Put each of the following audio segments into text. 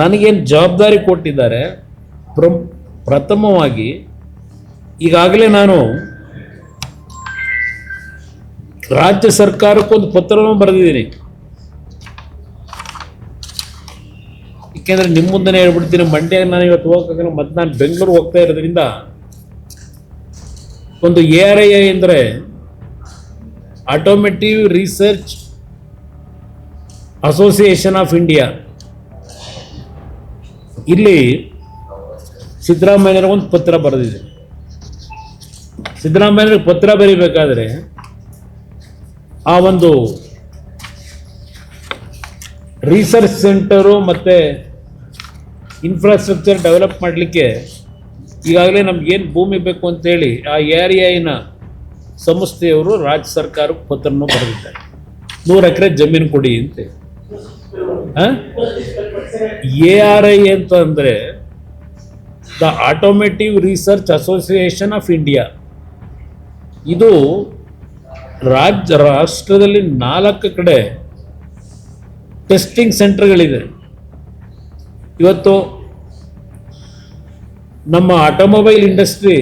ನನಗೇನು ಜವಾಬ್ದಾರಿ ಕೊಟ್ಟಿದ್ದಾರೆ, ಪ್ರಥಮವಾಗಿ ಈಗಾಗಲೇ ನಾನು ರಾಜ್ಯ ಸರ್ಕಾರಕ್ಕೊಂದು ಪತ್ರವನ್ನು ಬರೆದಿದ್ದೀನಿ. ಏಕೆಂದರೆ ನಿಮ್ಮ ಮುಂದೆ ಹೇಳ್ಬಿಡ್ತೀನಿ, ಮಂಡ್ಯಕ್ಕೆ ನಾನು ಇವತ್ತು ಹೋಗೋಕ್ಕಾಗಲ್ಲ, ಮತ್ತು ನಾನು ಬೆಂಗಳೂರು ಹೋಗ್ತಾ ಇರೋದ್ರಿಂದ ಒಂದು ARI ಅಂದರೆ automotive research association of India, ಇಲ್ಲಿ ಸಿದ್ದರಾಮಯ್ಯನಿಗೊಂದು ಪತ್ರ ಬರೆದಿದೆ. ಸಿದ್ದರಾಮಯ್ಯನಿಗೆ ಪತ್ರ ಬರೀಬೇಕಾದ್ರೆ ಆ ಒಂದು ರಿಸರ್ಚ್ ಸೆಂಟರು ಮತ್ತು ಇನ್ಫ್ರಾಸ್ಟ್ರಕ್ಚರ್ ಡೆವಲಪ್ ಮಾಡಲಿಕ್ಕೆ ಈಗಾಗಲೇ ನಮಗೇನು ಭೂಮಿ ಬೇಕು ಅಂತೇಳಿ ಆ ARIನ ಸಂಸ್ಥೆಯವರು ರಾಜ್ಯ ಸರ್ಕಾರಕ್ಕೆ ಪತ್ರವನ್ನು ಬರೆದಿದ್ದಾರೆ, 100 ಎಕರೆ ಜಮೀನು ಕೊಡಿ ಅಂತ. ARI ಅಂತ ಅಂದರೆ the automotive research association of India. ಇದು ರಾಷ್ಟ್ರದಲ್ಲಿ 4 ಕಡೆ ಟೆಸ್ಟಿಂಗ್ ಸೆಂಟರ್ಗಳಿದೆ. ಇವತ್ತು ನಮ್ಮ ಆಟೋಮೊಬೈಲ್ ಇಂಡಸ್ಟ್ರಿ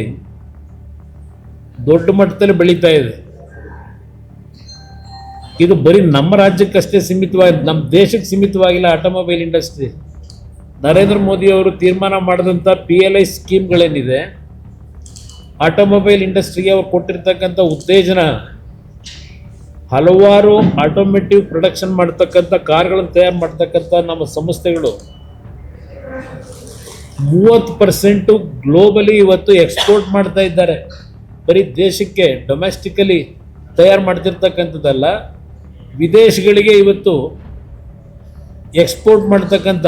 ದೊಡ್ಡ ಮಟ್ಟದಲ್ಲಿ ಬೆಳೀತಾ ಇದೆ. ಇದು ಬರೀ ನಮ್ಮ ರಾಜ್ಯಕ್ಕಷ್ಟೇ ಸೀಮಿತವಾಗಿ, ನಮ್ಮ ದೇಶಕ್ಕೆ ಸೀಮಿತವಾಗಿಲ್ಲ. ಆಟೋಮೊಬೈಲ್ ಇಂಡಸ್ಟ್ರಿ ನರೇಂದ್ರ ಮೋದಿ ಅವರು ತೀರ್ಮಾನ ಮಾಡಿದಂಥ PLI ಸ್ಕೀಮ್ಗಳೇನಿದೆ, ಆಟೋಮೊಬೈಲ್ ಇಂಡಸ್ಟ್ರಿಗೆ ಅವರು ಕೊಟ್ಟಿರ್ತಕ್ಕಂಥ ಉತ್ತೇಜನ, ಹಲವಾರು ಆಟೋಮೇಟಿವ್ ಪ್ರೊಡಕ್ಷನ್ ಮಾಡ್ತಕ್ಕಂಥ ಕಾರ್ಗಳನ್ನು ತಯಾರು ಮಾಡ್ತಕ್ಕಂಥ ನಮ್ಮ ಸಂಸ್ಥೆಗಳು 30% ಗ್ಲೋಬಲಿ ಇವತ್ತು ಎಕ್ಸ್ಪೋರ್ಟ್ ಮಾಡ್ತಾ ಇದ್ದಾರೆ. ಬರೀ ದೇಶಕ್ಕೆ ಡೊಮೆಸ್ಟಿಕಲಿ ತಯಾರು ಮಾಡ್ತಿರ್ತಕ್ಕಂಥದ್ದಲ್ಲ, ವಿದೇಶಗಳಿಗೆ ಇವತ್ತು ಎಕ್ಸ್ಪೋರ್ಟ್ ಮಾಡ್ತಕ್ಕಂಥ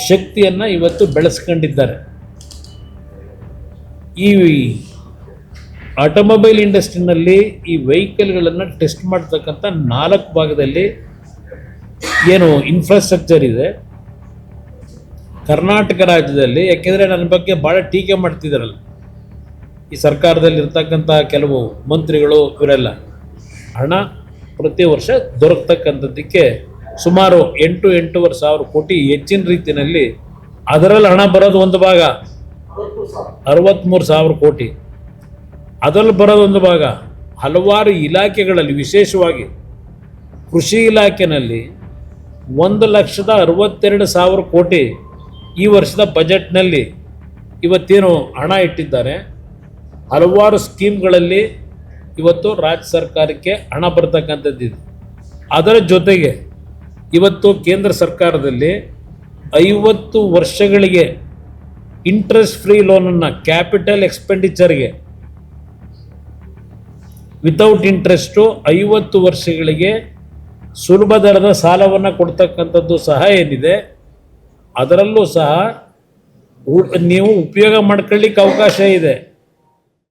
ಶಕ್ತಿಯನ್ನು ಇವತ್ತು ಬೆಳೆಸ್ಕೊಂಡಿದ್ದಾರೆ. ಈ ಆಟೋಮೊಬೈಲ್ ಇಂಡಸ್ಟ್ರಿನಲ್ಲಿ ಈ ವೆಹಿಕಲ್ಗಳನ್ನು ಟೆಸ್ಟ್ ಮಾಡ್ತಕ್ಕಂಥ 4 ಭಾಗದಲ್ಲಿ ಏನು ಇನ್ಫ್ರಾಸ್ಟ್ರಕ್ಚರ್ ಇದೆ ಕರ್ನಾಟಕ ರಾಜ್ಯದಲ್ಲಿ. ಯಾಕೆಂದರೆ ನನ್ನ ಬಗ್ಗೆ ಭಾಳ ಟೀಕೆ ಮಾಡ್ತಿದ್ದಾರಲ್ಲ ಈ ಸರ್ಕಾರದಲ್ಲಿ ಇರ್ತಕ್ಕಂಥ ಕೆಲವು ಮಂತ್ರಿಗಳು, ಇವರೆಲ್ಲ ಹಣ ಪ್ರತಿ ವರ್ಷ ದೊರಕತಕ್ಕಂಥದ್ದಕ್ಕೆ ಸುಮಾರು 8-8.5 ಸಾವಿರ ಕೋಟಿ ಹೆಚ್ಚಿನ ರೀತಿಯಲ್ಲಿ, ಅದರಲ್ಲಿ ಹಣ ಬರೋದು ಒಂದು ಭಾಗ 63,000 ಕೋಟಿ, ಅದರಲ್ಲಿ ಬರೋದು ಒಂದು ಭಾಗ. ಹಲವಾರು ಇಲಾಖೆಗಳಲ್ಲಿ, ವಿಶೇಷವಾಗಿ ಕೃಷಿ ಇಲಾಖೆಯಲ್ಲಿ 1,62,000 ಕೋಟಿ ಈ ವರ್ಷದ ಬಜೆಟ್ನಲ್ಲಿ ಇವತ್ತೇನು ಹಣ ಇಟ್ಟಿದ್ದಾರೆ. ಹಲವಾರು ಸ್ಕೀಮ್ಗಳಲ್ಲಿ ಇವತ್ತು ರಾಜ್ಯ ಸರ್ಕಾರಕ್ಕೆ ಹಣ ಬರ್ತಕ್ಕಂಥದ್ದಿದೆ. ಅದರ ಜೊತೆಗೆ ಇವತ್ತು ಕೇಂದ್ರ ಸರ್ಕಾರದಲ್ಲಿ 50 ವರ್ಷಗಳಿಗೆ ಇಂಟ್ರೆಸ್ಟ್ ಫ್ರೀ ಲೋನನ್ನು ಕ್ಯಾಪಿಟಲ್ ಎಕ್ಸ್ಪೆಂಡಿಚರ್ಗೆ ವಿತೌಟ್ ಇಂಟ್ರೆಸ್ಟು 50 ವರ್ಷಗಳಿಗೆ ಸುಲಭ ದರದ ಸಾಲವನ್ನು ಕೊಡ್ತಕ್ಕಂಥದ್ದು ಸಹ ಏನಿದೆ, ಅದರಲ್ಲೂ ಸಹ ನೀವು ಉಪಯೋಗ ಮಾಡ್ಕೊಳ್ಳಿಕ್ಕೆ ಅವಕಾಶ ಇದೆ.